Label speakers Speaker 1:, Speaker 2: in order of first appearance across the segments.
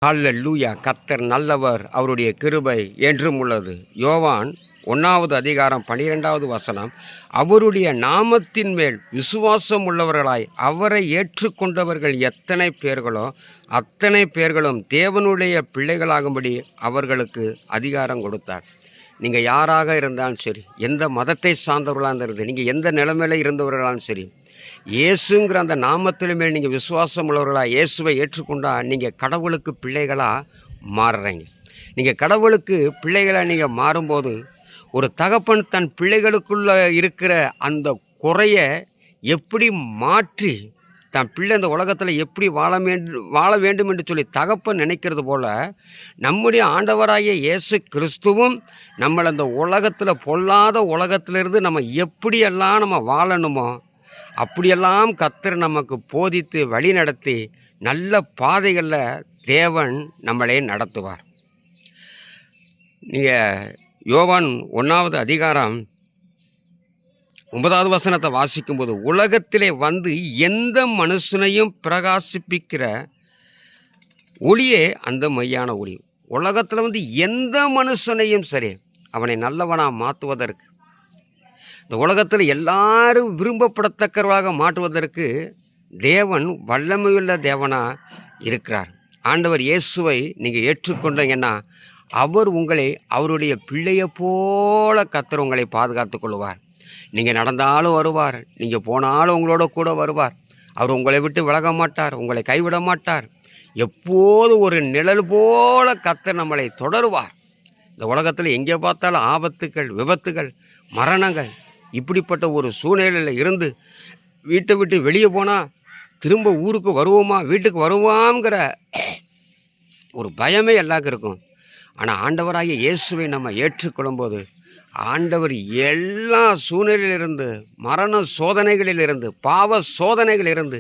Speaker 1: ஹல்லேலூயா! கர்த்தர் நல்லவர், அவருடைய கிருபை என்றும் உள்ளது. யோவான் 1வது அதிகாரம் 12வது வசனம். அவருடைய நாமத்தின் மேல் விசுவாசம் உள்ளவர்களாய் அவரை ஏற்றுக்கொண்டவர்கள் எத்தனை பேர்களோ அத்தனை பேர்களும் தேவனுடைய பிள்ளைகளாகும்படி அவர்களுக்கு அதிகாரம் கொடுத்தார். நீங்கள் யாராக இருந்தாலும் சரி, எந்த மதத்தை சார்ந்தவர்களாக இருந்து, நீங்கள் எந்த நிலைமையில் இருந்தவர்களாலும் சரி, இயேசுங்கிற அந்த நாமத்தின் மேல் நீங்கள் விசுவாசம் உள்ளவர்களாக இயேசுவை ஏற்றுக்கொண்டால் நீங்கள் கடவுளுக்கு பிள்ளைகளாக மாறுறீங்க. நீங்கள் கடவுளுக்கு பிள்ளைகளாக நீங்கள் மாறும்போது, ஒரு தகப்பன் தன் பிள்ளைகளுக்குள்ள இருக்கிற அந்த குறையை எப்படி மாற்றி தன் பிள்ளை இந்த உலகத்தில் எப்படி வாழ வேண்டும் என்று சொல்லி தகப்பன் நினைக்கிறது போல், நம்முடைய ஆண்டவராகிய இயேசு கிறிஸ்துவும் நம்மளை அந்த உலகத்தில் பொல்லாத உலகத்திலிருந்து நம்ம எப்படியெல்லாம் நம்ம வாழணுமோ அப்படியெல்லாம் கர்த்தர் நமக்கு போதித்து வழி நடத்தி நல்ல பாதைகளில் தேவன் நம்மளே நடத்துவார். நீங்கள் யோவான் 1வது அதிகாரம் 9வது வசனத்தை வாசிக்கும்போது, உலகத்திலே வந்து எந்த மனுஷனையும் பிரகாசிப்பிக்கிற ஒளியே அந்த மெய்யான ஒளி. உலகத்தில் வந்து எந்த மனுஷனையும் சரி அவனை நல்லவனாக மாற்றுவதற்கு, இந்த உலகத்தில் எல்லாரும் விரும்பப்படத்தக்கவர்களாக மாற்றுவதற்கு தேவன் வல்லமையுள்ள தேவனாக இருக்கிறார். ஆண்டவர் இயேசுவை நீங்கள் ஏற்றுக்கொண்டீங்கன்னா அவர் உங்களை அவருடைய பிள்ளையை போல கர்த்தர் உங்களை பாதுகாத்து கொள்வார். நீங்கள் நடந்தாலும் வருவார், நீங்கள் போனாலும் உங்களோட கூட வருவார். அவர் உங்களை விட்டு விலக மாட்டார், உங்களை கைவிட மாட்டார். எப்போது ஒரு நிழல் போல கர்த்தர் நம்மளை தொடருவார். இந்த உலகத்தில் எங்கே பார்த்தாலும் ஆபத்துகள், விபத்துகள், மரணங்கள், இப்படிப்பட்ட ஒரு சூழ்நிலையில் இருந்து வீட்டை விட்டு வெளியே போனால் திரும்ப ஊருக்கு வருவோமா, வீட்டுக்கு வருவாங்கிற ஒரு பயமே எல்லாருக்கும் இருக்கும். ஆனால் ஆண்டவராகிய இயேசுவை நம்ம ஏற்றுக்கொள்ளும்போது ஆண்டவர் எல்லா சூழ்நிலையிலிருந்து, மரண சோதனைகளிலிருந்து, பாவ சோதனைகளிலிருந்து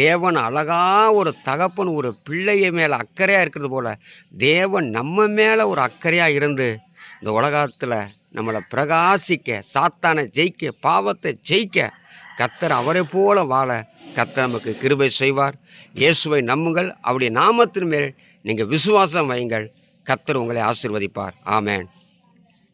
Speaker 1: தேவன் அழகாக ஒரு தகப்பன் ஒரு பிள்ளையை மேலே அக்கறையாக இருக்கிறது போல் தேவன் நம்ம மேலே ஒரு அக்கறையாக இருந்து இந்த உலகத்தில் நம்மளை பிரகாசிக்க, சாத்தானை ஜெயிக்க, பாவத்தை ஜெயிக்க கர்த்தர் அவரை போல வாழ கர்த்தர் நமக்கு கிருபை செய்வார். இயேசுவை நம்புங்கள், அவருடைய நாமத்தின் மேல் நீங்கள் விசுவாசம் வையுங்கள். கர்த்தர் உங்களை ஆசீர்வதிப்பார். ஆமென்.